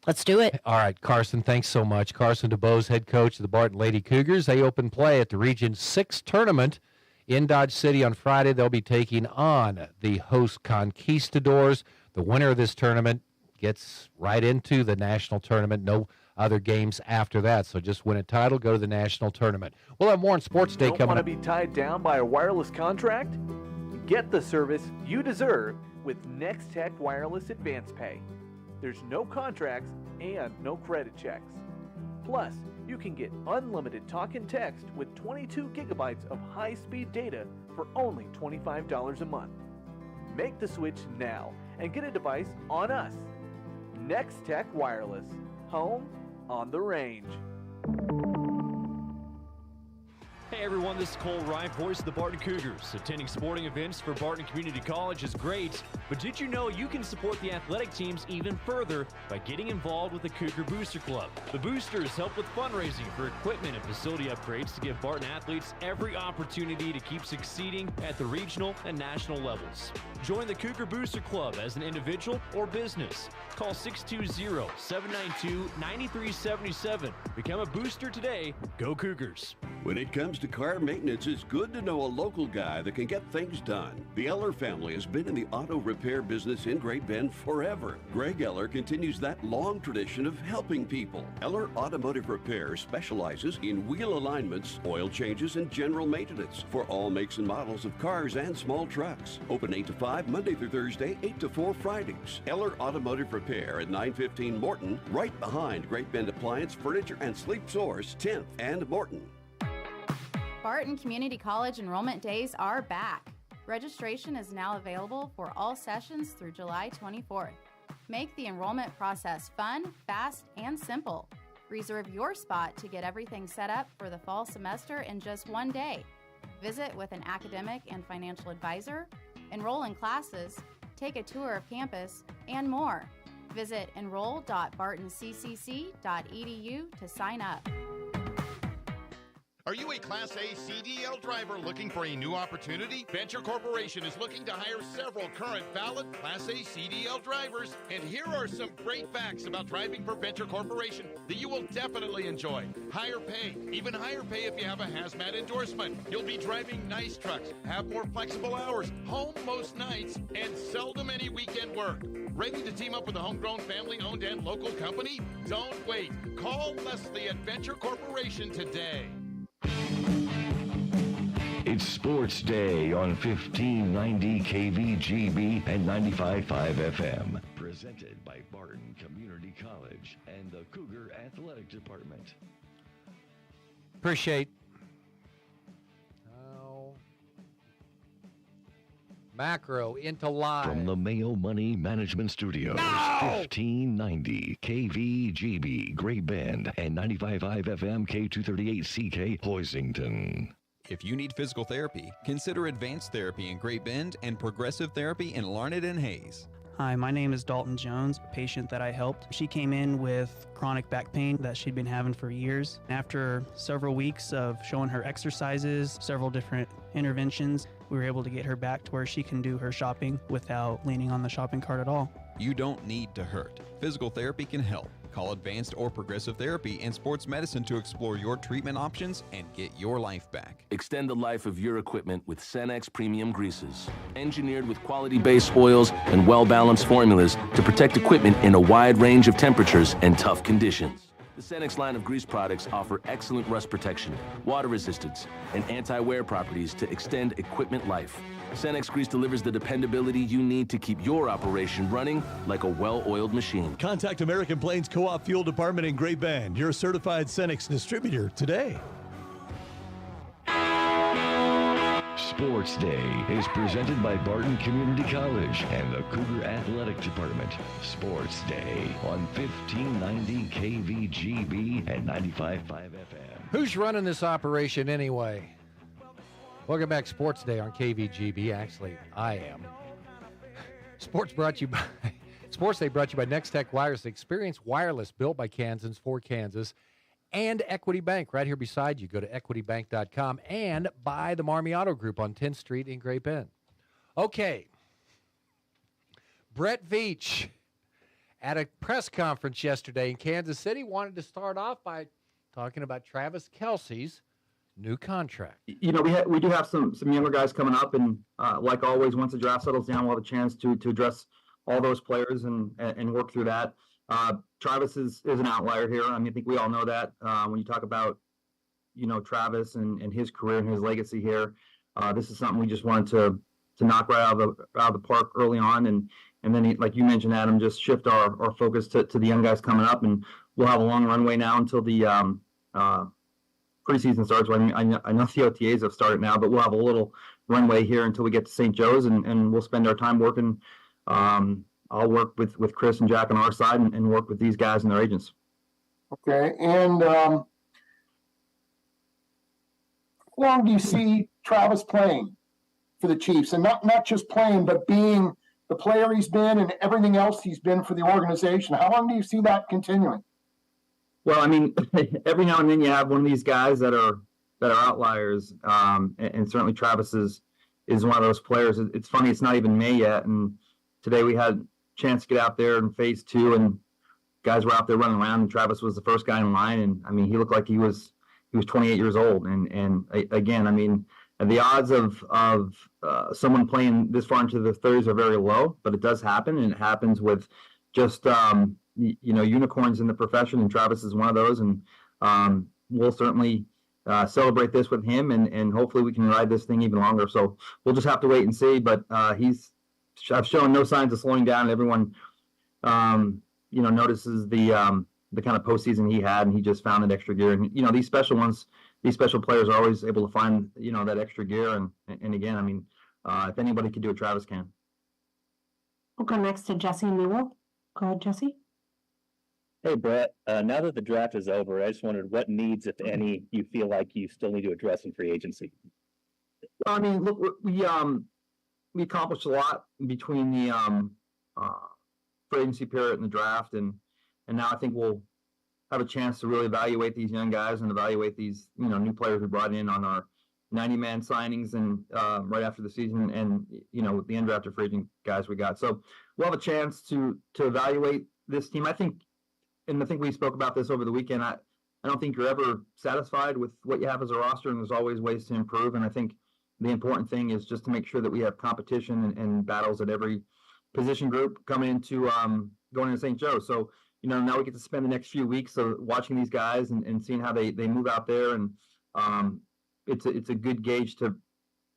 Let's do it. All right, Carson, thanks so much. Carson DeBose, head coach of the Barton Lady Cougars. They open play at the Region 6 tournament in Dodge City on Friday. They'll be taking on the host Conquistadors. The winner of this tournament gets right into the national tournament. No other games after that. So just win a title, go to the national tournament. We'll have more on Sports Day coming up. Don't want to be tied down by a wireless contract? Get the service you deserve with NextTech Wireless Advance Pay. There's no contracts and no credit checks. Plus, you can get unlimited talk and text with 22 gigabytes of high-speed data for only $25 a month. Make the switch now and get a device on us. NextTech Wireless. Home on the range. Hey everyone, this is Cole Ryan, voice of the Barton Cougars. Attending sporting events for Barton Community College is great, but did you know you can support the athletic teams even further by getting involved with the Cougar Booster Club? The Boosters help with fundraising for equipment and facility upgrades to give Barton athletes every opportunity to keep succeeding at the regional and national levels. Join the Cougar Booster Club as an individual or business. Call 620-792-9377. Become a booster today. Go Cougars. When it comes to car maintenance, it's good to know a local guy that can get things done. The Eller family has been in the auto repair business in Great Bend forever. Greg Eller continues that long tradition of helping people. Eller Automotive Repair specializes in wheel alignments, oil changes, and general maintenance for all makes and models of cars and small trucks. Open 8 to 5 Monday through Thursday, 8 to 4 Fridays. Eller Automotive Repair at 915 Morton, right behind Great Bend Appliance, Furniture, and Sleep Source, 10th and Morton. Barton Community College enrollment days are back. Registration is now available for all sessions through July 24th. Make the enrollment process fun, fast, and simple. Reserve your spot to get everything set up for the fall semester in just one day. Visit with an academic and financial advisor, enroll in classes, take a tour of campus, and more. Visit enroll.bartonccc.edu to sign up. Are you a Class A CDL driver looking for a new opportunity? Venture Corporation is looking to hire several current valid Class A CDL drivers. And here are some great facts about driving for Venture Corporation that you will definitely enjoy. Higher pay, even higher pay if you have a hazmat endorsement. You'll be driving nice trucks, have more flexible hours, home most nights, and seldom any weekend work. Ready to team up with a homegrown, family-owned, and local company? Don't wait. Call Leslie at Venture Corporation today. It's Sports Day on 1590 KVGB and 95.5 FM. Presented by Barton Community College and the Cougar Athletic Department. Appreciate Macro into live. From the Mayo Money Management Studios, 1590 KVGB, Great Bend, and 95.5 FM K238CK, Hoisington. If you need physical therapy, consider Advanced Therapy in Great Bend and Progressive Therapy in Larned and Hayes. Hi, my name is Dalton Jones, a patient that I helped. She came in with chronic back pain that she'd been having for years. After several weeks of showing her exercises, several different interventions, we were able to get her back to where she can do her shopping without leaning on the shopping cart at all. You don't need to hurt. Physical therapy can help. Call Advanced or Progressive Therapy and Sports Medicine to explore your treatment options and get your life back. Extend the life of your equipment with Cenex Premium Greases. Engineered with quality-based oils and well-balanced formulas to protect equipment in a wide range of temperatures and tough conditions. The Cenex line of grease products offer excellent rust protection, water resistance, and anti-wear properties to extend equipment life. Cenex Grease delivers the dependability you need to keep your operation running like a well-oiled machine. Contact American Plains Co-op Fuel Department in Great Bend, your certified Cenex distributor today. Sports Day is presented by Barton Community College and the Cougar Athletic Department. Sports Day on 1590 KVGB and 95.5 FM. Who's running this operation anyway? Welcome back, Sports Day on KVGB. Actually, I am. Sports Day brought to you by Next Tech Wireless. Experience wireless built by Kansans for Kansas. And Equity Bank right here beside you. Go to equitybank.com and buy the Marmy Auto Group on 10th Street in Great Bend. Okay. Brett Veach at a press conference yesterday in Kansas City wanted to start off by talking about Travis Kelce's new contract. You know, we do have some younger guys coming up, and like always, once the draft settles down, we'll have a chance to address all those players and work through that. Travis is an outlier here. I mean, I think we all know that when you talk about, you know, Travis and his career and his legacy here, this is something we just wanted to knock right out of the park early on, and then like you mentioned, Adam, just shift our focus to the young guys coming up, and we'll have a long runway now until the preseason starts. Well, I know the OTAs have started now, but we'll have a little runway here until we get to St. Joe's, and we'll spend our time working. I'll work with Chris and Jack on our side and work with these guys and their agents. Okay. And how long do you see Travis playing for the Chiefs? And not just playing, but being the player he's been and everything else he's been for the organization. How long do you see that continuing? Well, I mean, every now and then you have one of these guys that are outliers. And certainly Travis is one of those players. It's funny, it's not even May yet. And today we had chance to get out there in phase 2, and guys were out there running around, and Travis was the first guy in line, and I mean, he looked like he was 28 years old, and again, I mean, the odds of someone playing this far into the 30s are very low, but it does happen, and it happens with just unicorns in the profession, and Travis is one of those, and we'll certainly celebrate this with him, and hopefully we can ride this thing even longer. So we'll just have to wait and see, but I've shown no signs of slowing down. Everyone, notices the kind of postseason he had, and he just found that extra gear. And you know, these special players are always able to find that extra gear. And again, I mean, if anybody could do it, Travis can. We'll go next to Jesse Newell. Go ahead, Jesse. Hey, Brett. Now that the draft is over, I just wondered what needs, if any, you feel like you still need to address in free agency. Well, I mean, look, we accomplished a lot between the free agency period and the draft, and now I think we'll have a chance to really evaluate these young guys and evaluate these new players we brought in on our 90-man signings and right after the season, and with the undrafted free agent guys we got. So we'll have a chance to evaluate this team. I think we spoke about this over the weekend. I don't think you're ever satisfied with what you have as a roster, and there's always ways to improve. And I think the important thing is just to make sure that we have competition and battles at every position group coming into going into St. Joe. So now we get to spend the next few weeks watching these guys and seeing how they move out there, and it's a good gauge to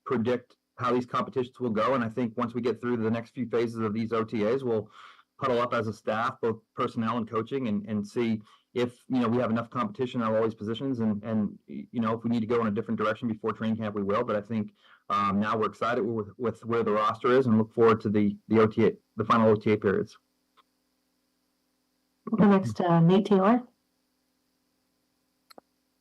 predict how these competitions will go. And I think once we get through the next few phases of these OTAs, we'll huddle up as a staff, both personnel and coaching, and see if we have enough competition at all these positions, and if we need to go in a different direction before training camp, we will. But I think now we're excited with where the roster is and look forward to the OTA, the final OTA periods. We'll go next to Nate Taylor.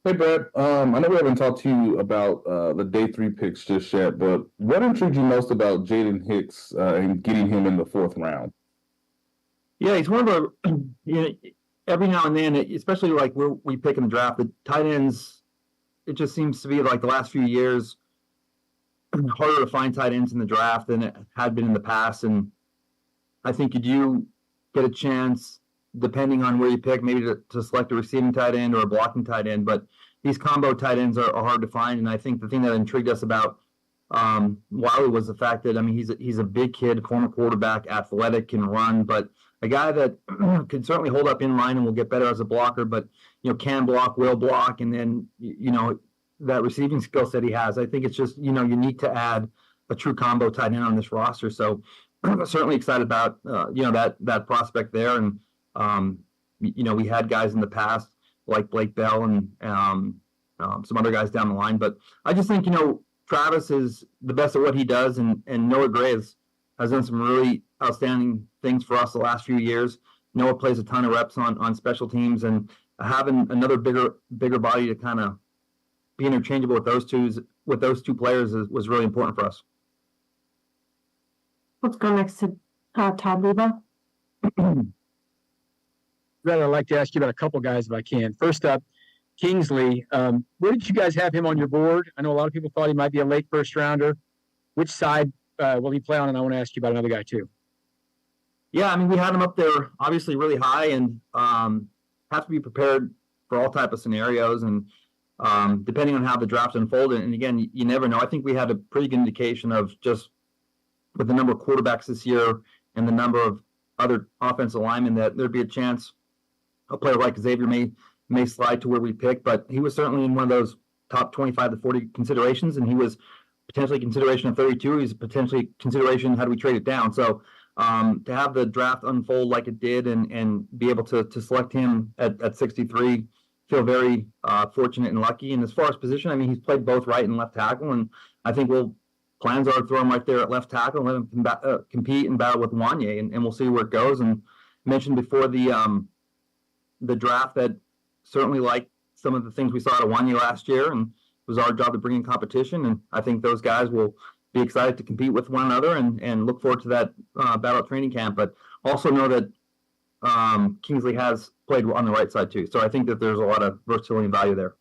Hey, Brett. I know we haven't talked to you about the day 3 picks just yet, but what intrigued you most about Jaden Hicks and getting him in the 4th round? Yeah, he's one of the, every now and then, especially like where we pick in the draft, the tight ends, it just seems to be like the last few years harder to find tight ends in the draft than it had been in the past. And I think you do get a chance, depending on where you pick, maybe to select a receiving tight end or a blocking tight end. But these combo tight ends are hard to find. And I think the thing that intrigued us about Wiley was the fact that, I mean, he's a big kid, former quarterback, athletic, can run, but a guy that can certainly hold up in line and will get better as a blocker, but, can block, will block. And then, that receiving skill set he has, I think it's just, unique to add a true combo tight end on this roster. So certainly excited about, that prospect there. And, we had guys in the past like Blake Bell and some other guys down the line, but I just think, Travis is the best at what he does, and Noah Gray has done some really outstanding things for us the last few years. Noah plays a ton of reps on special teams, and having another bigger body to kind of be interchangeable with those two players was really important for us. Let's go next to Todd Leba. Brett, I'd like to ask you about a couple guys if I can. First up, Kingsley. Where did you guys have him on your board? I know a lot of people thought he might be a late first rounder. Which side will he play on? And I want to ask you about another guy too. Yeah, I mean, we had him up there obviously really high, and have to be prepared for all type of scenarios, and depending on how the draft unfolded. And again, you never know. I think we had a pretty good indication of just with the number of quarterbacks this year and the number of other offensive linemen that there'd be a chance a player like Xavier may slide to where we pick, but he was certainly in one of those top 25 to 40 considerations, and he was potentially consideration of 32. He's potentially consideration, how do we trade it down? So to have the draft unfold like it did and be able to select him at 63, feel very fortunate and lucky. And as far as position, I mean, he's played both right and left tackle, and I think plans are to throw him right there at left tackle and let him compete and battle with Wanye, and we'll see where it goes. And mentioned before the draft that certainly like some of the things we saw at Wanye last year, and it was our job to bring in competition. And I think those guys will be excited to compete with one another and look forward to that battle at training camp. But also know that Kingsley has played on the right side too. So I think that there's a lot of versatility and value there.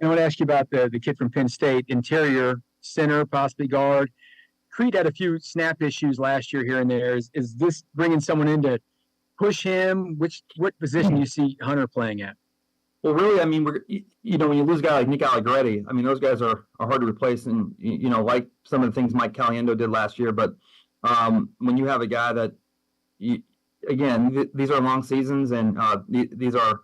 I want to ask you about the kid from Penn State, interior, center, possibly guard. Creed had a few snap issues last year here and there. Is this bringing someone in to push him? What position do you see Hunter playing at? Well, really, I mean, when you lose a guy like Nick Allegretti, I mean, those guys are hard to replace, and like some of the things Mike Caliendo did last year. But when you have a guy that, these are long seasons, and these are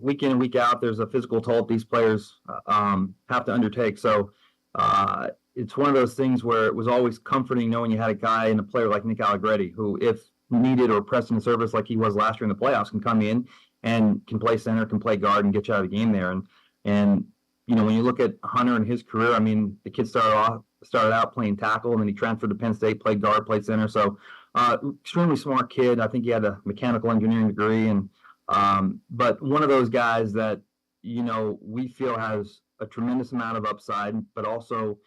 week in and week out. There's a physical toll that these players have to undertake. So it's one of those things where it was always comforting knowing you had a guy and a player like Nick Allegretti, who, if needed or pressed into service like he was last year in the playoffs, can come in and can play center, can play guard, and get you out of the game there. And when you look at Hunter and his career, I mean, the kid started off started out playing tackle, and then he transferred to Penn State, played guard, played center. So extremely smart kid. I think he had a mechanical engineering degree, and but one of those guys that, you know, we feel has a tremendous amount of upside, but also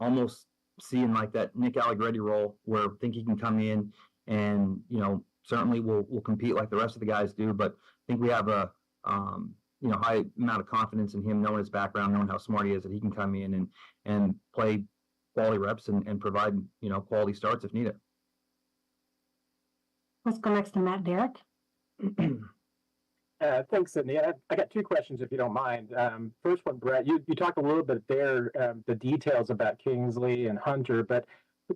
almost seeing like that Nick Allegretti role where I think he can come in and, you know, certainly will compete like the rest of the guys do. But I think we have a you know, high amount of confidence in him, knowing his background, knowing how smart he is, that he can come in and play quality reps and provide, you know, quality starts if needed. Let's go next to Matt Derrick. Thanks, Sydney. I got two questions, if you don't mind. First one, Brett, you talked a little bit there, the details about Kingsley and Hunter, but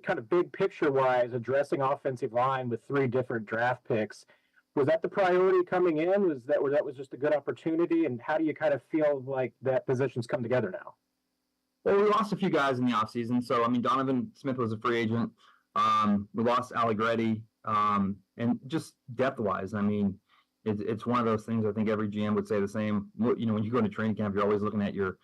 kind of big picture-wise, addressing offensive line with 3 different draft picks, was that the priority coming in? Was that just a good opportunity? And how do you kind of feel like that position's come together now? Well, we lost a few guys in the offseason. So, I mean, Donovan Smith was a free agent. We lost Allegretti. And just depth-wise, I mean, it's one of those things. I think every GM would say the same. You know, when you go into training camp, you're always looking at your,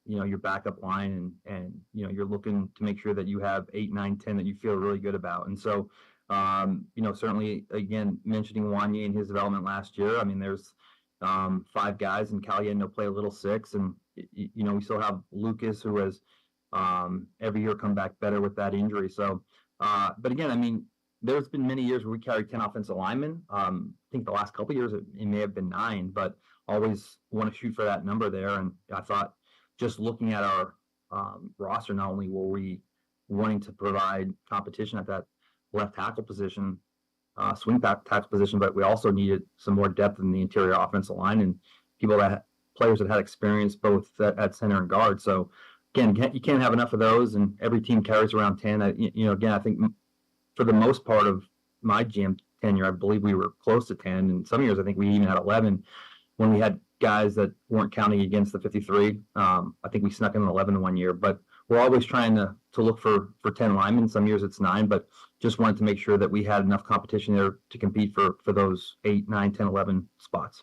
you know, your backup line, and you know, you're looking to make sure that you have 8, 9, 10 that you feel really good about. And so, you know, certainly, again, mentioning Wanye and his development last year. I mean, there's 5 guys, and Caliendo play a little 6, and you know, we still have Lucas, who has every year come back better with that injury. So, but again, I mean, there's been many years where we carried 10 offensive linemen. I think the last couple of years it may have been 9, but always want to shoot for that number there. And I thought, just looking at our roster, not only were we wanting to provide competition at that left tackle position, swing tackle position, but we also needed some more depth in the interior offensive line and players that had experience both at center and guard. So again, you can't have enough of those, and every team carries around 10. You know, again, I think for the most part of my GM tenure, I believe we were close to 10, and some years I think we even had 11 when we had guys that weren't counting against the 53. I think we snuck in an 11 one year, but we're always trying to look for 10 linemen. Some years it's 9, but just wanted to make sure that we had enough competition there to compete for those 8, 9, 10, 11 spots.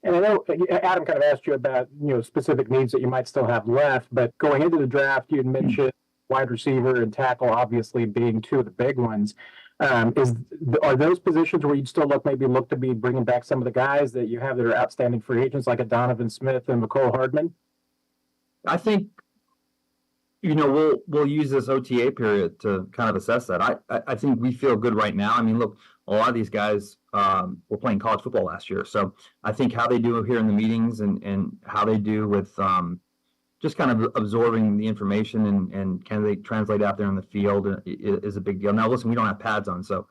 And I know Adam kind of asked you about, you know, specific needs that you might still have left, but going into the draft, you had mentioned wide receiver and tackle obviously being 2 of the big ones. Are those positions where you'd still look to be bringing back some of the guys that you have that are outstanding free agents, like a Donovan Smith and Mecole Hardman? I think, you know, we'll use this OTA period to kind of assess that. I think we feel good right now. I mean, look, a lot of these guys were playing college football last year, so I think how they do here in the meetings and how they do with just kind of absorbing the information and can they translate out there in the field is a big deal. Now, listen, we don't have pads on, so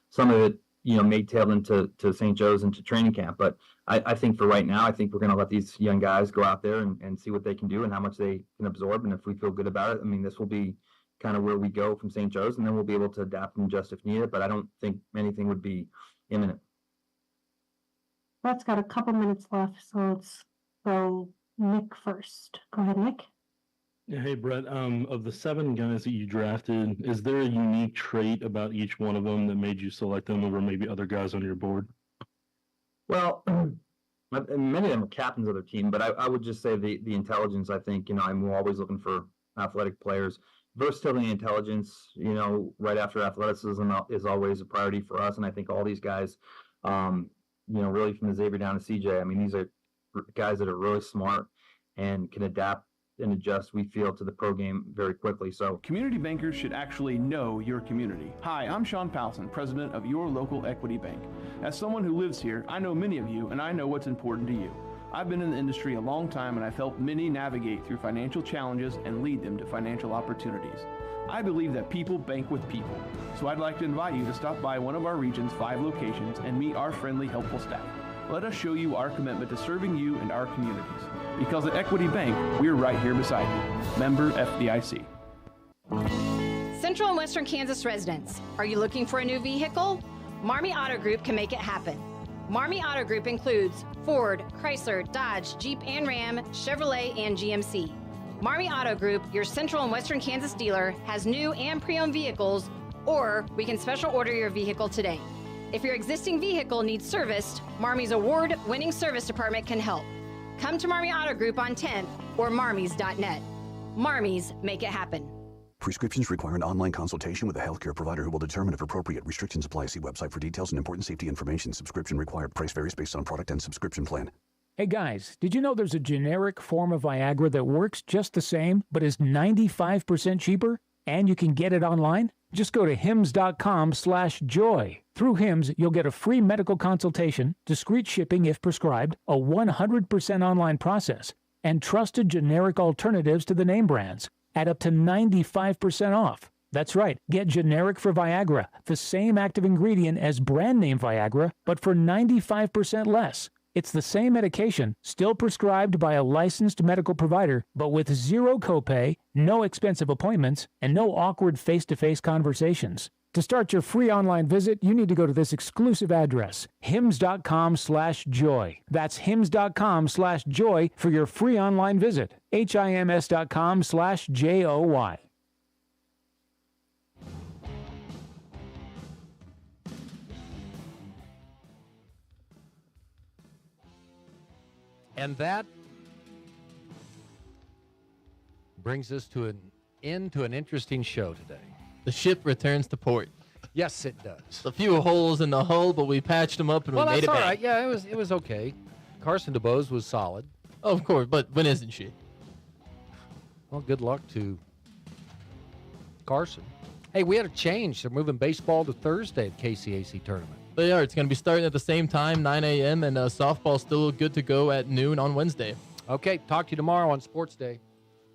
some of it, you know, may tail into St. Joe's and to training camp. But I think for right now, I think we're going to let these young guys go out there and see what they can do and how much they can absorb. And if we feel good about it, I mean, this will be kind of where we go from St. Joe's, and then we'll be able to adapt and adjust if needed. But I don't think anything would be imminent. Brett's got a couple minutes left, so let's go Nick first. Go ahead, Nick. Yeah, hey, Brett. Of the 7 guys that you drafted, is there a unique trait about each one of them that made you select them over maybe other guys on your board? Well, many of them are captains of their team, but I would just say the intelligence. I think, you know, I'm always looking for athletic players. Versatility and intelligence, you know, right after athleticism is always a priority for us. And I think all these guys, you know, really from Xavier down to CJ, I mean, these are guys that are really smart and can adapt and adjust, we feel, to the pro game very quickly. So community bankers should actually know your community. Hi, I'm Sean Powelson, president of your local Equity Bank. As someone who lives here, I know many of you, and I know what's important to you. I've been in the industry a long time, and I've helped many navigate through financial challenges and lead them to financial opportunities. I believe that people bank with people, so I'd like to invite you to stop by one of our region's 5 locations and meet our friendly, helpful staff. Let us show you our commitment to serving you and our communities. Because at Equity Bank, we're right here beside you. Member FDIC. Central and Western Kansas residents, are you looking for a new vehicle? Marmy Auto Group can make it happen. Marmy Auto Group includes Ford, Chrysler, Dodge, Jeep and Ram, Chevrolet, and GMC. Marmy Auto Group, your Central and Western Kansas dealer, has new and pre-owned vehicles, or we can special order your vehicle today. If your existing vehicle needs serviced, Marmy's award-winning service department can help. Come to Marmy Auto Group on 10th or marmys.net. Marmies make it happen. Prescriptions require an online consultation with a healthcare provider who will determine if appropriate. Restrictions apply. See website for details and important safety information. Subscription required. Price varies based on product and subscription plan. Hey guys, did you know there's a generic form of Viagra that works just the same, but is 95% cheaper? And you can get it online? Just go to hims.com/joy. Through Hims, you'll get a free medical consultation, discreet shipping if prescribed, a 100% online process, and trusted generic alternatives to the name brands at up to 95% off. That's right, get generic for Viagra, the same active ingredient as brand name Viagra, but for 95% less. It's the same medication, still prescribed by a licensed medical provider, but with zero copay, no expensive appointments, and no awkward face-to-face conversations. To start your free online visit, you need to go to this exclusive address, hims.com/joy. That's hims.com/joy for your free online visit. hims.com/joy. And that brings us to an end to an interesting show today. The ship returns to port. Yes, it does. A few holes in the hull, but we patched them up and we made it all back. right. Yeah, it was okay. Carson DeBose was solid. Oh, of course, but when isn't she? Well, good luck to Carson. Hey, we had a change. They're moving baseball to Thursday at KCAC tournament. They are. It's going to be starting at the same time, 9 a.m., and softball's still good to go at noon on Wednesday. Okay, talk to you tomorrow on Sports Day.